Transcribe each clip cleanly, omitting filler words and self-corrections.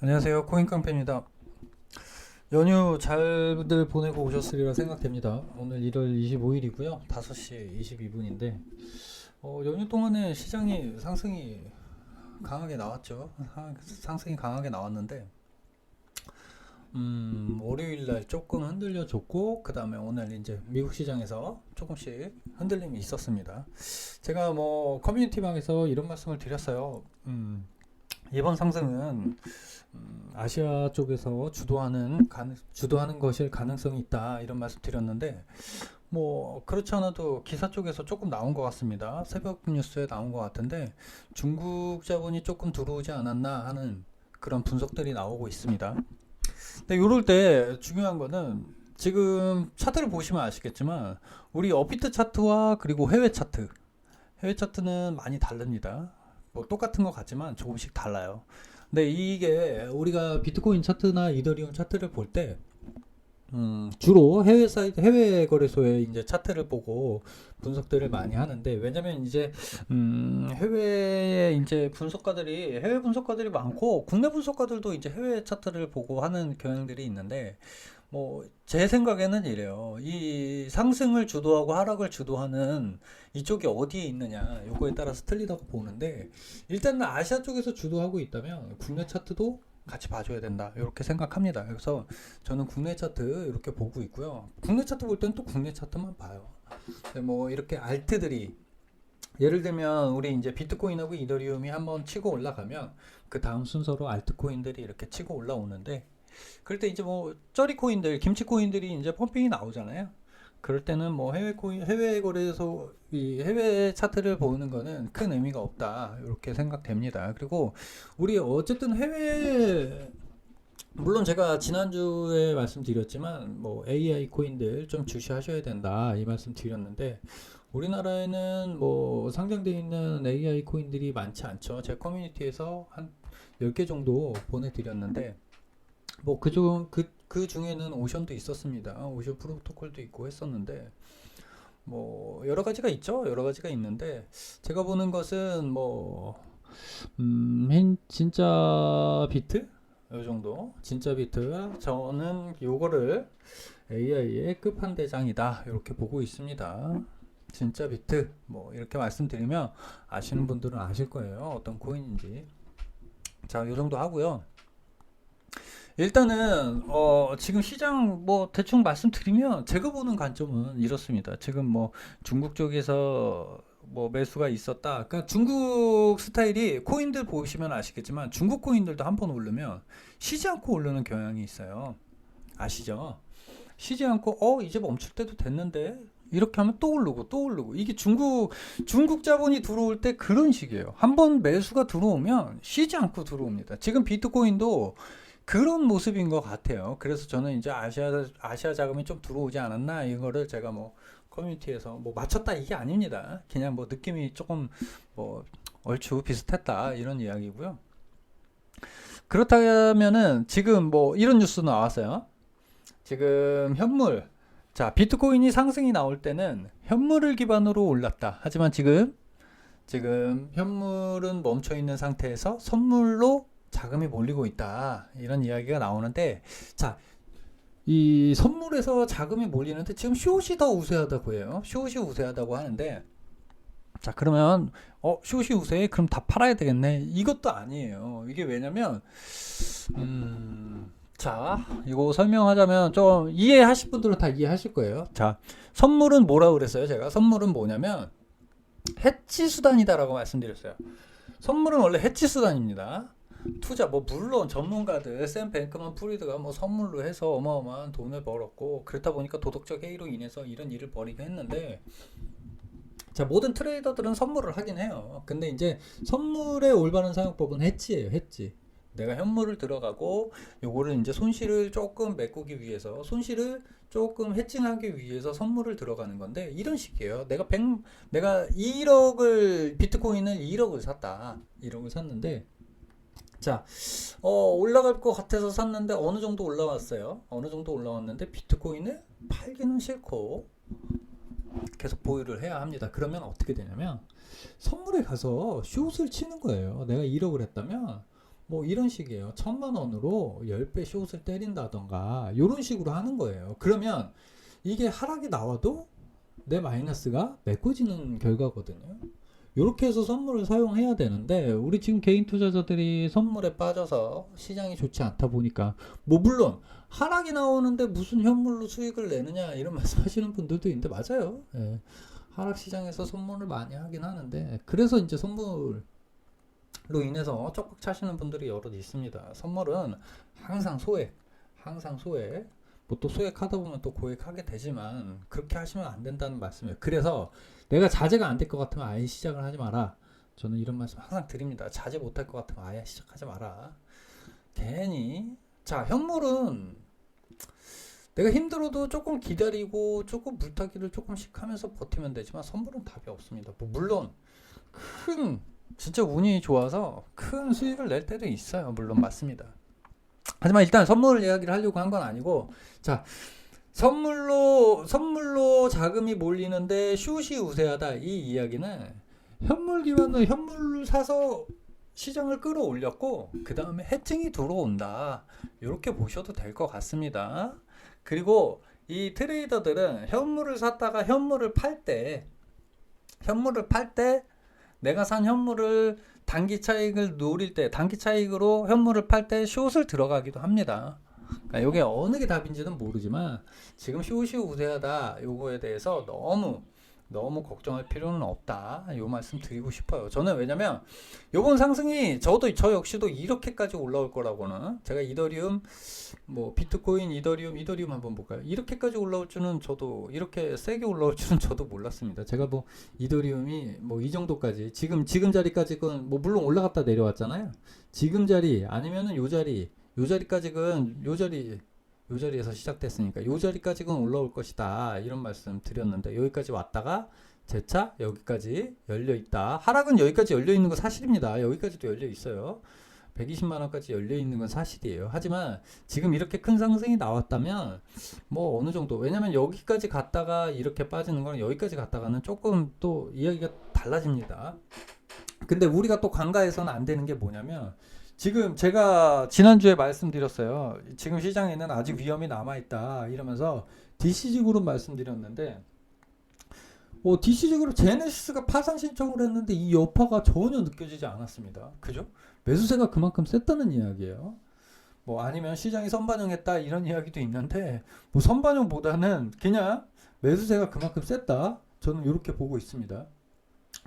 안녕하세요. 코인깡패입니다. 연휴 잘들 보내고 오셨으리라 생각됩니다. 오늘 1월 25일이고요. 5시 22분인데 연휴 동안에 시장이 상승이 강하게 나왔죠. 상승이 강하게 나왔는데 월요일날 조금 흔들려 줬고 그 다음에 오늘 이제 미국 시장에서 조금씩 흔들림이 있었습니다. 제가 뭐 커뮤니티방에서 이런 말씀을 드렸어요. 이번 상승은 아시아 쪽에서 주도하는 것일 가능성이 있다 이런 말씀 드렸는데 뭐 그렇지 않아도 기사 쪽에서 조금 나온 것 같습니다. 새벽 뉴스에 나온 것 같은데 중국 자본이 조금 들어오지 않았나 하는 그런 분석들이 나오고 있습니다. 근데 요럴 때 중요한 거는 지금 차트를 보시면 아시겠지만 우리 업비트 차트와 그리고 해외 차트는 많이 다릅니다. 뭐 똑같은 것 같지만 조금씩 달라요. 근데 이게 우리가 비트코인 차트나 이더리움 차트를 볼 때 주로 해외 거래소의 이제 차트를 보고 분석들을 많이 하는데 왜냐면 이제 해외에 이제 해외 분석가들이 많고 국내 분석가들도 이제 해외 차트를 보고 하는 경향들이 있는데 뭐 제 생각에는 이래요. 이 상승을 주도하고 하락을 주도하는 이쪽이 어디에 있느냐 요거에 따라서 틀리다고 보는데 일단은 아시아 쪽에서 주도하고 있다면 국내 차트도 같이 봐줘야 된다 이렇게 생각합니다. 그래서 저는 국내 차트 이렇게 보고 있고요. 국내 차트 볼 때는 또 국내 차트만 봐요. 뭐 이렇게 알트들이 예를 들면 우리 이제 비트코인하고 이더리움이 한번 치고 올라가면 그 다음 순서로 알트코인들이 이렇게 치고 올라오는데 그럴 때 이제 뭐 쩌리 코인들, 김치 코인들이 이제 펌핑이 나오잖아요. 그럴 때는 뭐 해외 거래소, 이 해외 차트를 보는 거는 큰 의미가 없다. 이렇게 생각됩니다. 그리고 우리 어쨌든 물론 제가 지난주에 말씀드렸지만 뭐 AI 코인들 좀 주시하셔야 된다. 이 말씀 드렸는데 우리나라에는 뭐 상장되어 있는 AI 코인들이 많지 않죠. 제 커뮤니티에서 한 10개 정도 보내드렸는데 뭐 그 중에는 오션도 있었습니다. 오션 프로토콜도 있고 했었는데 뭐 여러 가지가 있죠. 여러 가지가 있는데 제가 보는 것은 뭐 진짜 비트 요 정도 진짜 비트 저는 요거를 AI의 끝판대장이다 이렇게 보고 있습니다. 진짜 비트 뭐 이렇게 말씀드리면 아시는 분들은 아실 거예요. 어떤 코인인지. 자, 요 정도 하고요. 일단은 지금 시장 뭐 대충 말씀드리면 제가 보는 관점은 이렇습니다. 지금 뭐 중국 쪽에서 뭐 매수가 있었다. 그러니까 중국 스타일이 코인들 보시면 아시겠지만 중국 코인들도 한번 오르면 쉬지 않고 오르는 경향이 있어요. 아시죠? 쉬지 않고 이제 멈출 때도 됐는데 이렇게 하면 또 오르고 또 오르고 이게 중국 자본이 들어올 때 그런 식이에요. 한번 매수가 들어오면 쉬지 않고 들어옵니다. 지금 비트코인도 그런 모습인 것 같아요. 그래서 저는 이제 아시아 자금이 좀 들어오지 않았나 이거를 제가 뭐 커뮤니티에서 뭐 맞췄다 이게 아닙니다. 그냥 뭐 느낌이 조금 뭐 얼추 비슷했다 이런 이야기고요. 그렇다면은 지금 뭐 이런 뉴스 나왔어요. 지금 자, 비트코인이 상승이 나올 때는 현물을 기반으로 올랐다. 하지만 지금 현물은 멈춰 있는 상태에서 선물로 자금이 몰리고 있다. 이런 이야기가 나오는데, 자, 이 선물에서 자금이 몰리는데 지금 숏이 더 우세하다고 해요. 숏이 우세하다고 하는데, 자, 그러면, 숏이 우세해? 그럼 다 팔아야 되겠네. 이것도 아니에요. 이게 왜냐면, 자, 이거 설명하자면 좀 이해하실 분들은 다 이해하실 거예요. 자, 선물은 뭐라고 그랬어요? 제가 선물은 뭐냐면, 해치 수단이다라고 말씀드렸어요. 선물은 원래 해치 수단입니다. 투자 뭐 물론 전문가들 샘 뱅크만 프리드가 뭐 선물로 해서 어마어마한 돈을 벌었고 그렇다 보니까 도덕적 해이로 인해서 이런 일을 벌이게 했는데 자 모든 트레이더들은 선물을 하긴 해요. 근데 이제 선물의 올바른 사용법은 해치예요. 해치. 내가 현물을 들어가고 요거를 이제 손실을 조금 메꾸기 위해서 손실을 조금 해칭하기 위해서 선물을 들어가는 건데 이런 식이에요. 내가 1억을 비트코인을 2억을 샀다. 1억을 샀는데 자, 올라갈 것 같아서 샀는데 어느 정도 올라왔어요. 어느 정도 올라왔는데 비트코인을 팔기는 싫고 계속 보유를 해야 합니다. 그러면 어떻게 되냐면 선물에 가서 숏을 치는 거예요. 내가 1억을 했다면 뭐 이런 식이에요. 1,000만 원으로 10배 숏을 때린다던가 이런 식으로 하는 거예요. 그러면 이게 하락이 나와도 내 마이너스가 메꿔지는 결과거든요. 이렇게 해서 선물을 사용해야 되는데 우리 지금 개인 투자자들이 선물에 빠져서 시장이 좋지 않다 보니까 뭐 물론 하락이 나오는데 무슨 현물로 수익을 내느냐 이런 말씀하시는 분들도 있는데 맞아요. 예. 하락 시장에서 선물을 많이 하긴 하는데 그래서 이제 선물로 인해서 쪽박 차시는 분들이 여럿 있습니다. 선물은 항상 소액, 항상 소액. 뭐 또 소액하다 보면 또 고액하게 되지만 그렇게 하시면 안 된다는 말씀이에요. 그래서 내가 자제가 안 될 것 같으면 아예 시작을 하지 마라. 저는 이런 말씀 항상 드립니다. 자제 못할 것 같으면 아예 시작하지 마라. 괜히 자 현물은 내가 힘들어도 조금 기다리고 조금 물타기를 조금씩 하면서 버티면 되지만 선물은 답이 없습니다. 뭐 물론 큰 진짜 운이 좋아서 큰 수익을 낼 때도 있어요. 물론 맞습니다. 하지만 일단 선물 이야기를 하려고 한 건 아니고 자 선물로 자금이 몰리는데 숏이 우세하다 이 이야기는 현물 기반으로 현물을 사서 시장을 끌어올렸고 그 다음에 해증이 들어온다 이렇게 보셔도 될 것 같습니다. 그리고 이 트레이더들은 현물을 샀다가 현물을 팔 때 내가 산 현물을 단기 차익을 노릴 때 단기 차익으로 현물을 팔 때 숏을 들어가기도 합니다. 그러니까 이게 어느 게 답인지는 모르지만 지금 숏이 우세하다 요거에 대해서 너무 걱정할 필요는 없다 요 말씀 드리고 싶어요. 저는 왜냐면 요번 상승이 저 역시도 이렇게까지 올라올 거라고는 제가 이더리움 뭐 비트코인 이더리움 한번 볼까요? 이렇게까지 올라올 줄은 저도 이렇게 세게 올라올 줄은 저도 몰랐습니다. 제가 뭐 이더리움이 뭐 이 정도까지 지금 자리까지는 뭐 물론 올라갔다 내려왔잖아요. 지금 자리 아니면은 요 자리까지는 요 자리에서 시작됐으니까 요 자리까지는 올라올 것이다 이런 말씀 드렸는데 여기까지 왔다가 재차 여기까지 열려 있다. 하락은 여기까지 열려 있는 거 사실입니다. 여기까지도 열려 있어요. 120만 원까지 열려 있는 건 사실이에요. 하지만 지금 이렇게 큰 상승이 나왔다면 뭐 어느 정도 왜냐면 여기까지 갔다가 이렇게 빠지는 거는 여기까지 갔다가는 조금 또 이야기가 달라집니다. 근데 우리가 또 간과해서는 안 되는 게 뭐냐면 지금 제가 지난주에 말씀드렸어요. 지금 시장에는 아직 위험이 남아있다 이러면서 DCG 그룹 말씀드렸는데 DCG 그룹 제네시스가 파산 신청을 했는데 이 여파가 전혀 느껴지지 않았습니다. 그죠? 매수세가 그만큼 셌다는 이야기예요. 뭐 아니면 시장이 선반영했다 이런 이야기도 있는데 뭐 선반영보다는 그냥 매수세가 그만큼 셌다. 저는 이렇게 보고 있습니다.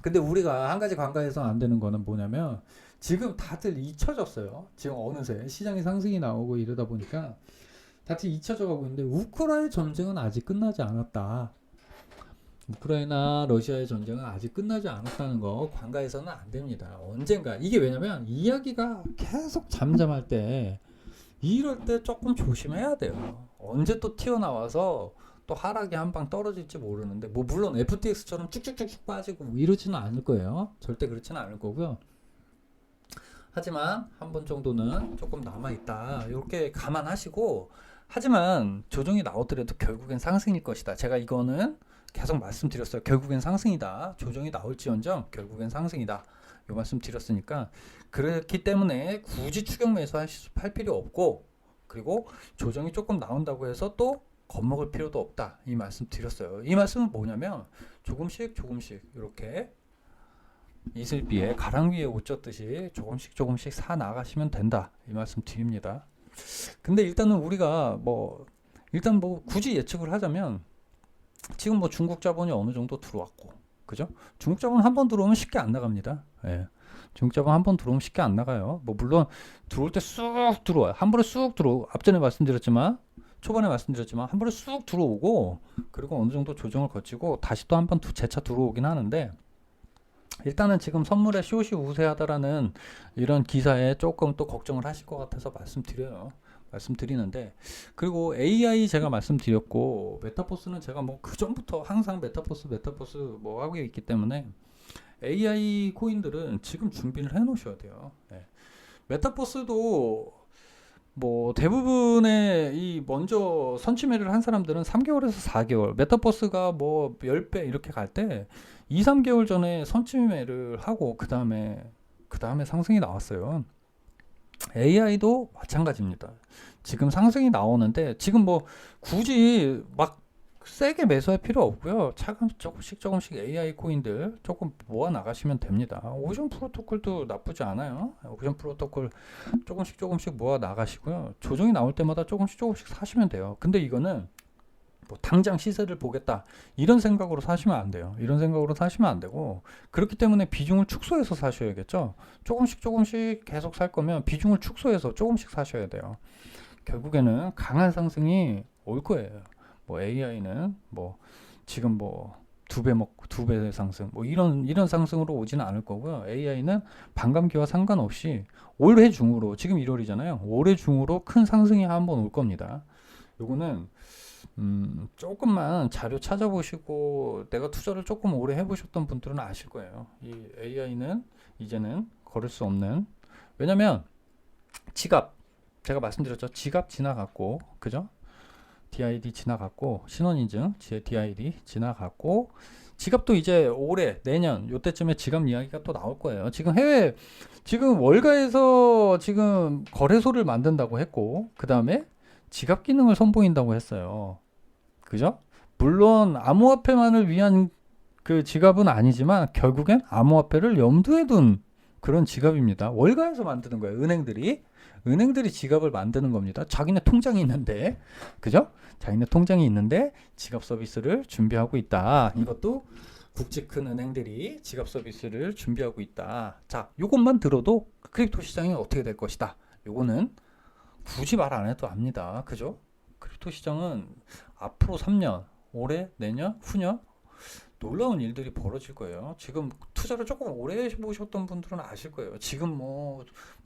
근데 우리가 한 가지 간과해서 안 되는 거는 뭐냐면 지금 다들 잊혀졌어요. 지금 어느새 시장에 상승이 나오고 이러다 보니까 다들 잊혀져 가고 있는데 우크라이나 전쟁은 아직 끝나지 않았다. 우크라이나 러시아의 전쟁은 아직 끝나지 않았다는 거 간과해서는 안 됩니다. 언젠가 이게 왜냐면 이야기가 계속 잠잠할 때 이럴 때 조금 조심해야 돼요. 언제 또 튀어나와서 또 하락이 한 방 떨어질지 모르는데 뭐 물론 FTX처럼 쭉쭉쭉쭉 빠지고 뭐 이러지는 않을 거예요. 절대 그렇지는 않을 거고요. 하지만 한 번 정도는 조금 남아있다 이렇게 감안하시고 하지만 조정이 나오더라도 결국엔 상승일 것이다. 제가 이거는 계속 말씀드렸어요. 결국엔 상승이다. 조정이 나올지언정 결국엔 상승이다. 이 말씀 드렸으니까 그렇기 때문에 굳이 추격 매수할 필요 없고 그리고 조정이 조금 나온다고 해서 또 겁먹을 필요도 없다. 이 말씀 드렸어요. 이 말씀은 뭐냐면 조금씩 이렇게 이슬비에 가랑 위에 옷 젖듯이 조금씩 사 나가시면 된다. 이 말씀 드립니다. 근데 일단은 우리가 일단 굳이 예측을 하자면 지금 뭐 중국 자본이 어느 정도 들어왔고 그죠? 중국 자본 한 번 들어오면 쉽게 안 나갑니다. 예. 중국 자본 한 번 들어오면 쉽게 안 나가요. 뭐 물론 들어올 때 쑥 들어와요. 한 번에 쑥 들어오고 초반에 말씀드렸지만 한 번에 쑥 들어오고 그리고 어느 정도 조정을 거치고 다시 또 한 번 재차 들어오긴 하는데 일단은 지금 선물의 숏이 우세하다라는 이런 기사에 조금 또 걱정을 하실 것 같아서 말씀드리는데 그리고 AI 제가 말씀드렸고 메타버스는 제가 뭐 그 전부터 항상 메타버스 뭐 하고 있기 때문에 AI 코인들은 지금 준비를 해 놓으셔야 돼요. 네. 메타버스도 뭐 대부분의 이 먼저 선취매를 한 사람들은 3개월에서 4개월 메타버스가 뭐 10배 이렇게 갈 때 2, 3개월 전에 선취매를 하고 그 다음에 상승이 나왔어요. AI도 마찬가지입니다. 지금 상승이 나오는데 지금 뭐 굳이 막 세게 매수할 필요 없고요. 차근 조금씩 AI 코인들 조금 모아 나가시면 됩니다. 오션 프로토콜도 나쁘지 않아요. 오션 프로토콜 조금씩 모아 나가시고요. 조정이 나올 때마다 조금씩 사시면 돼요. 근데 이거는 뭐 당장 시세를 보겠다 이런 생각으로 사시면 안 돼요. 이런 생각으로 사시면 안 되고, 그렇기 때문에 비중을 축소해서 사셔야겠죠. 조금씩 계속 살 거면 비중을 축소해서 조금씩 사셔야 돼요. 결국에는 강한 상승이 올 거예요. 뭐 AI는 뭐 지금 뭐 두 배 상승 뭐 이런 상승으로 오지는 않을 거고요. AI는 반감기와 상관없이 올해 중으로, 지금 1월이잖아요. 올해 중으로 큰 상승이 한번 올 겁니다. 요거는 조금만 자료 찾아보시고 내가 투자를 조금 오래 해보셨던 분들은 아실 거예요. 이 AI는 이제는 걸을 수 없는, 왜냐면 지갑, 제가 말씀드렸죠. 지갑 지나갔고, 그죠? DID 지나갔고, 신원인증 DID 지나갔고, 지갑도 이제 올해 내년 요때쯤에 지갑 이야기가 또 나올 거예요. 지금 월가에서 지금 거래소를 만든다고 했고, 그 다음에 지갑 기능을 선보인다고 했어요. 그죠? 물론 암호화폐만을 위한 그 지갑은 아니지만 결국엔 암호화폐를 염두에 둔 그런 지갑입니다. 월가에서 만드는 거예요. 은행들이 지갑을 만드는 겁니다. 자기네 통장이 있는데, 그죠? 자기네 통장이 있는데 지갑 서비스를 준비하고 있다. 이것도 국제 큰 은행들이 지갑 서비스를 준비하고 있다. 자, 요것만 들어도 크립토 시장이 어떻게 될 것이다. 요거는 굳이 말 안 해도 압니다. 그죠? 크립토 시장은 앞으로 3년, 올해, 내년, 후년 놀라운 일들이 벌어질 거예요. 지금 투자를 조금 오래 해보셨던 분들은 아실 거예요. 지금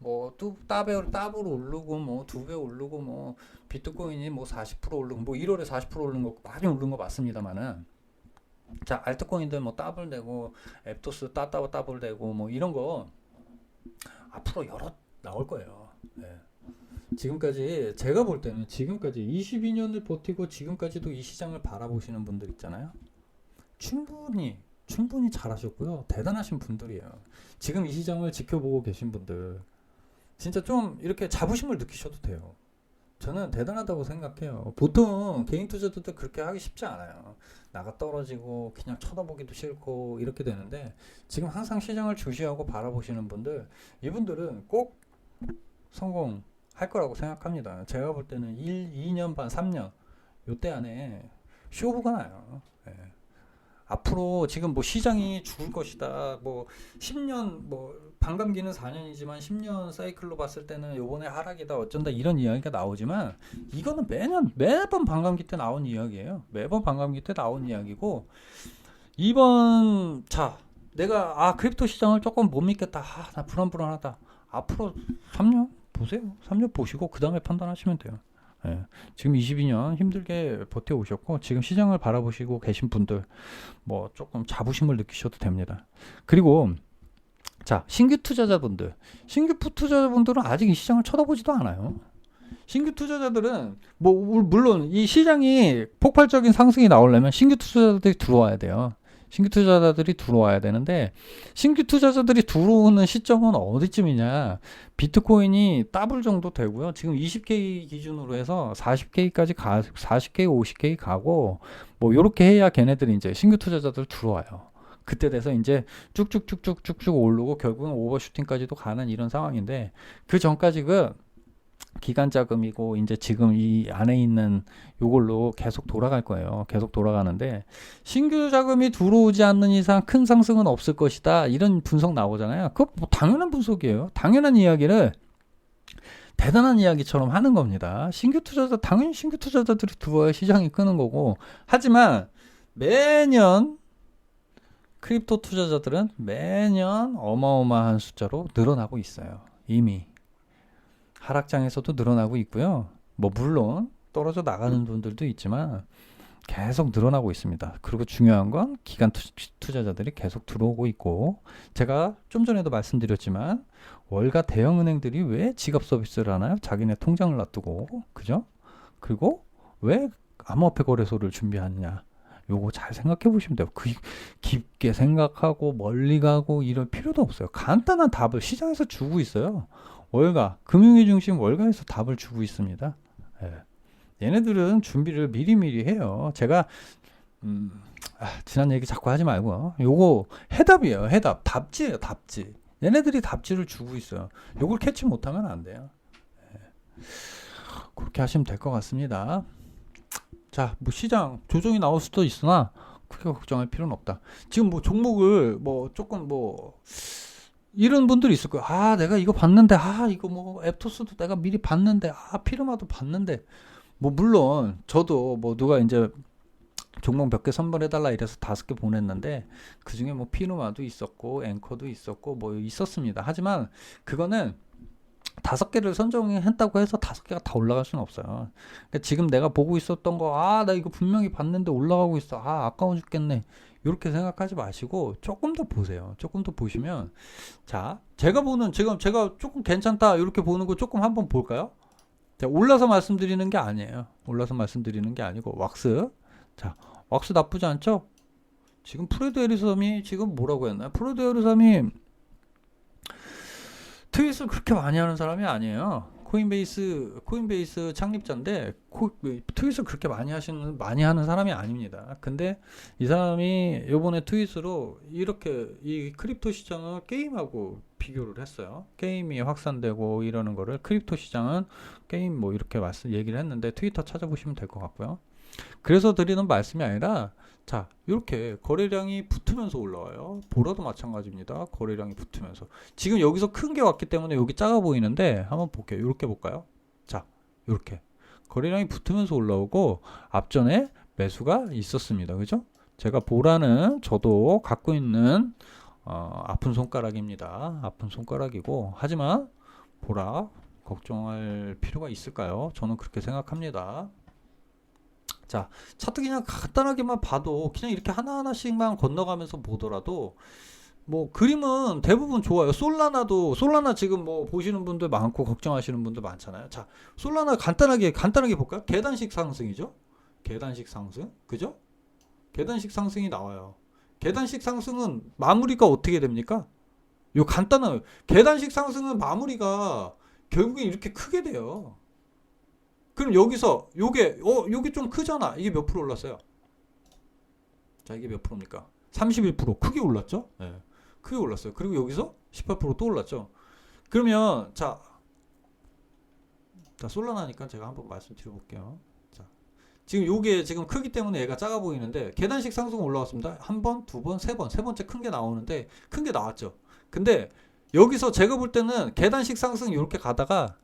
또 따블 오르고, 뭐, 2배 오르고, 뭐, 비트코인이 뭐 40% 오르고, 뭐 1월에 40% 오른 거, 많이 오른 거 맞습니다만은. 자, 알트코인들 뭐 따블 되고, 앱토스 따블 되고, 뭐 이런 거 앞으로 여러 나올 거예요. 네. 지금까지 제가 볼 때는 지금까지 22년을 버티고 지금까지도 이 시장을 바라보시는 분들 있잖아요. 충분히 잘하셨고요. 대단하신 분들이에요. 지금 이 시장을 지켜보고 계신 분들 진짜 좀 이렇게 자부심을 느끼셔도 돼요. 저는 대단하다고 생각해요. 보통 개인 투자들도 그렇게 하기 쉽지 않아요. 나가 떨어지고 그냥 쳐다보기도 싫고 이렇게 되는데, 지금 항상 시장을 주시하고 바라보시는 분들, 이분들은 꼭 성공할 거라고 생각합니다. 제가 볼 때는 2년 반, 3년 요때 안에 쇼부가 나요. 네. 앞으로 지금 뭐 시장이 죽을 것이다. 뭐 10년, 뭐 반감기는 4년이지만 10년 사이클로 봤을 때는 요번에 하락이다 어쩐다 이런 이야기가 나오지만, 이거는 매번 반감기 때 나온 이야기예요. 매번 반감기 때 나온 이야기고, 내가 크립토 시장을 조금 못 믿겠다. 나 불안하다. 앞으로 3년 보세요. 3년 보시고 그 다음에 판단하시면 돼요. 예, 지금 22년 힘들게 버텨오셨고 지금 시장을 바라보시고 계신 분들 뭐 조금 자부심을 느끼셔도 됩니다. 그리고 자, 신규 투자자분들은 아직 이 시장을 쳐다보지도 않아요. 신규 투자자들은 뭐 물론 이 시장이 폭발적인 상승이 나오려면 신규 투자자들이 들어와야 돼요. 신규 투자자들이 들어와야 되는데, 신규 투자자들이 들어오는 시점은 어디쯤이냐? 비트코인이 더블 정도 되고요. 지금 20K 기준으로 해서 40K까지 40K, 50K 가고, 뭐 요렇게 해야 걔네들이 이제 신규 투자자들 들어와요. 그때 돼서 이제 쭉쭉 오르고 결국은 오버슈팅까지도 가는 이런 상황인데, 그 전까지 기간 자금이고 이제 지금 이 안에 있는 요걸로 계속 돌아갈 거예요. 계속 돌아가는데, 신규 자금이 들어오지 않는 이상 큰 상승은 없을 것이다. 이런 분석 나오잖아요. 그거 뭐 당연한 분석이에요. 당연한 이야기를 대단한 이야기처럼 하는 겁니다. 당연히 신규 투자자들이 들어와야 시장이 끄는 거고, 하지만 매년 크립토 투자자들은 매년 어마어마한 숫자로 늘어나고 있어요. 이미 하락장에서도 늘어나고 있고요. 뭐 물론 떨어져 나가는 분들도 있지만 계속 늘어나고 있습니다. 그리고 중요한 건 기관 투자자들이 계속 들어오고 있고, 제가 좀 전에도 말씀드렸지만 월가 대형은행들이 왜 지갑 서비스를 하나요? 자기네 통장을 놔두고, 그죠? 그리고 왜 암호화폐 거래소를 준비하느냐? 요거 잘 생각해 보시면 돼요. 깊게 생각하고 멀리 가고 이럴 필요도 없어요. 간단한 답을 시장에서 주고 있어요. 월가, 금융위 중심 월가에서 답을 주고 있습니다. 예. 얘네들은 준비를 미리미리 해요. 제가 지난 얘기 자꾸 하지 말고 요거 해답이에요. 해답. 답지예요. 답지. 얘네들이 답지를 주고 있어요. 요걸 캐치 못하면 안 돼요. 예. 그렇게 하시면 될 것 같습니다. 자, 뭐 시장 조정이 나올 수도 있으나 크게 걱정할 필요는 없다. 지금 뭐 종목을 뭐 조금 뭐 이런 분들이 있을 거예요. 아, 내가 이거 봤는데, 아, 이거 뭐 앱토스도 내가 미리 봤는데, 아, 피르마도 봤는데, 뭐 물론 저도 뭐 누가 이제 종목 몇 개 선별해달라 이래서 5개 보냈는데 그 중에 뭐 피르마도 있었고 앵커도 있었고 뭐 있었습니다. 하지만 그거는 5개를 선정했다고 해서 5개가 다 올라갈 수는 없어요. 그러니까 지금 내가 보고 있었던 거, 아, 나 이거 분명히 봤는데 올라가고 있어. 아, 아까워 죽겠네. 이렇게 생각하지 마시고 조금 더 보세요. 조금 더 보시면, 자, 제가 조금 괜찮다 이렇게 보는 거 조금 한번 볼까요? 자, 올라서 말씀드리는 게 아니에요. 올라서 말씀드리는 게 아니고 왁스. 자, 왁스 나쁘지 않죠? 지금 프레드 에리섬이 지금 뭐라고 했나요? 프레드 에리섬이 트윗을 그렇게 많이 하는 사람이 아니에요. 코인베이스 창립자인데 트윗을 그렇게 많이 하는 사람이 아닙니다. 근데 이 사람이 요번에 트윗으로 이렇게 이 크립토 시장을 게임하고 비교를 했어요. 게임이 확산되고 이러는 거를 크립토 시장은 게임 뭐 이렇게 얘기를 했는데 트위터 찾아보시면 될 것 같고요. 그래서 드리는 말씀이 아니라, 자, 이렇게 거래량이 붙으면서 올라와요. 보라도 마찬가지입니다. 거래량이 붙으면서. 지금 여기서 큰 게 왔기 때문에 여기 작아 보이는데 한번 볼게요. 이렇게 볼까요? 자, 이렇게 거래량이 붙으면서 올라오고 앞전에 매수가 있었습니다. 그죠? 제가 보라는 저도 갖고 있는 아픈 손가락입니다. 아픈 손가락이고, 하지만 보라 걱정할 필요가 있을까요? 저는 그렇게 생각합니다. 자, 차트 그냥 간단하게만 봐도 그냥 이렇게 하나하나씩만 건너가면서 보더라도 뭐 그림은 대부분 좋아요. 솔라나 지금 뭐 보시는 분들 많고 걱정하시는 분들 많잖아요. 자, 솔라나 간단하게 볼까요? 계단식 상승이죠. 계단식 상승, 그죠? 계단식 상승이 나와요. 계단식 상승은 마무리가 어떻게 됩니까? 요 간단한 계단식 상승은 마무리가 결국엔 이렇게 크게 돼요. 그럼 여기서 요게 좀 크잖아. 이게 몇 프로 올랐어요? 자, 이게 몇 프로입니까? 31% 크게 올랐죠? 네. 크게 올랐어요. 그리고 여기서 18%또 올랐죠. 그러면 자, 솔라나니까 제가 한번 말씀드려 볼게요. 자, 지금 요게 지금 크기 때문에 얘가 작아 보이는데 계단식 상승 올라왔습니다. 한 번, 두 번, 세 번, 세 번째 큰 게 나오는데 큰 게 나왔죠. 근데 여기서 제가 볼 때는 계단식 상승 이렇게 가다가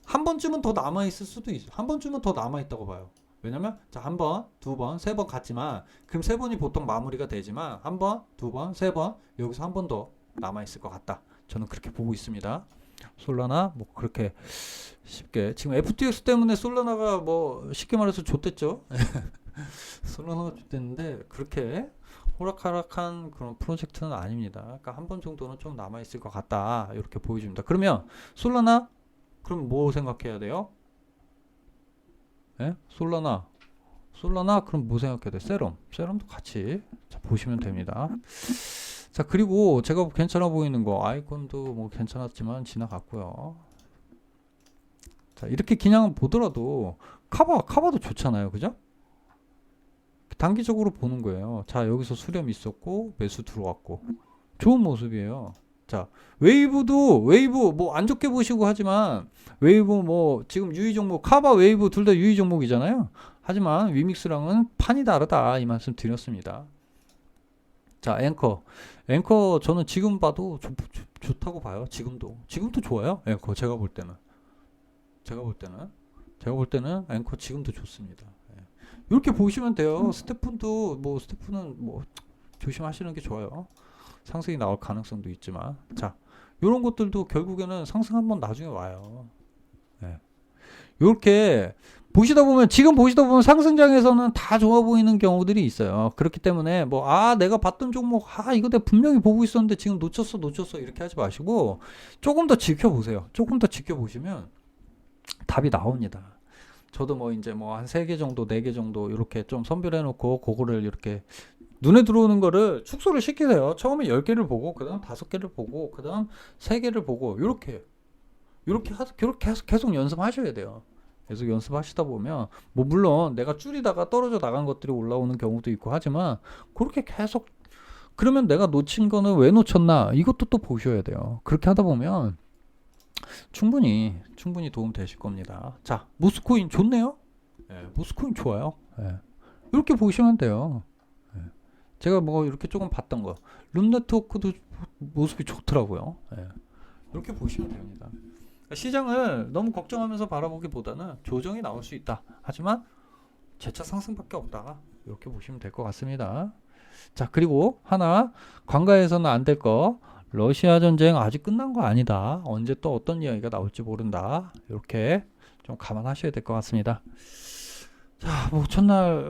한 번쯤은 더 남아있을 수도 있어요. 한 번쯤은 더 남아있다고 봐요. 왜냐면, 자, 한 번, 두 번, 세 번 갔지만, 그럼 세 번이 보통 마무리가 되지만, 한 번, 두 번, 세 번, 여기서 한 번 더 남아있을 것 같다. 저는 그렇게 보고 있습니다. 솔라나, 뭐, 그렇게 쉽게. 지금 FTX 때문에 솔라나가 뭐, 쉽게 말해서 좆됐죠? 솔라나가 좆됐는데, 그렇게 호락호락한 그런 프로젝트는 아닙니다. 그러니까 한 번 정도는 좀 남아있을 것 같다. 이렇게 보여줍니다. 그러면, 솔라나, 그럼 뭐 생각해야 돼요? 예? 솔라나 그럼 뭐 생각해야 돼? 세럼도 같이 자, 보시면 됩니다. 자, 그리고 제가 괜찮아 보이는 거 아이콘도 뭐 괜찮았지만 지나갔고요. 자, 이렇게 그냥 보더라도 카바도 좋잖아요. 그죠? 단기적으로 보는 거예요. 자, 여기서 수렴 있었고 매수 들어왔고 좋은 모습이에요. 자, 웨이브 뭐 안 좋게 보시고 하지만 웨이브 뭐 지금 유의 종목 카바 웨이브 둘 다 유의 종목이잖아요. 하지만 위믹스랑은 판이 다르다 이 말씀 드렸습니다. 자, 앵커 저는 지금 봐도 좋다고 봐요. 지금도 좋아요. 앵커 제가 볼 때는 앵커 지금도 좋습니다. 이렇게 보시면 돼요. 스태프는 뭐 조심하시는 게 좋아요. 상승이 나올 가능성도 있지만, 자, 요런 것들도 결국에는 상승 한번 나중에 와요. 네. 요렇게 지금 보시다 보면 상승장에서는 다 좋아 보이는 경우들이 있어요. 그렇기 때문에 내가 봤던 종목, 이거 내가 분명히 보고 있었는데 지금 놓쳤어 이렇게 하지 마시고 조금 더 지켜보세요. 조금 더 지켜보시면 답이 나옵니다. 저도 뭐 이제 뭐 한 3개 정도, 4개 정도 이렇게 좀 선별해 놓고 그거를 이렇게 눈에 들어오는 거를 축소를 시키세요. 처음에 10개를 보고, 그 다음 5개를 보고, 그 다음 3개를 보고, 요렇게 그렇게 계속 연습하셔야 돼요. 계속 연습하시다 보면 뭐 물론 내가 줄이다가 떨어져 나간 것들이 올라오는 경우도 있고 하지만 그렇게 계속 그러면 내가 놓친 거는 왜 놓쳤나 이것도 또 보셔야 돼요. 그렇게 하다 보면 충분히 도움 되실 겁니다. 자, 모스코인 좋네요. 모스코인 좋아요. 이렇게 보시면 돼요. 제가 뭐 이렇게 조금 봤던 거 룸네트워크도 모습이 좋더라고요. 이렇게 보시면 됩니다. 시장을 너무 걱정하면서 바라보기보다는 조정이 나올 수 있다. 하지만 재차 상승밖에 없다. 이렇게 보시면 될 것 같습니다. 자, 그리고 하나 관가에서는 안 될 거 러시아 전쟁 아직 끝난 거 아니다. 언제 또 어떤 이야기가 나올지 모른다. 이렇게 좀 감안하셔야 될 것 같습니다. 자, 뭐 첫날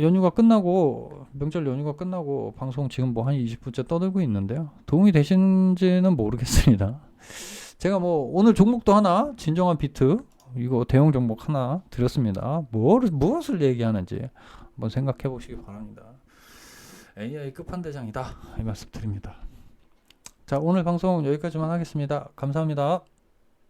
연휴가 끝나고 명절 연휴가 끝나고 방송 지금 뭐 한 20분째 떠들고 있는데요. 도움이 되신지는 모르겠습니다. 제가 뭐 오늘 종목도 하나 진정한 비트 이거 대형 종목 하나 드렸습니다. 무엇을 얘기하는지 한번 생각해 보시기 바랍니다. AI 끝판대장이다 이 말씀 드립니다. 자, 오늘 방송 여기까지만 하겠습니다. 감사합니다.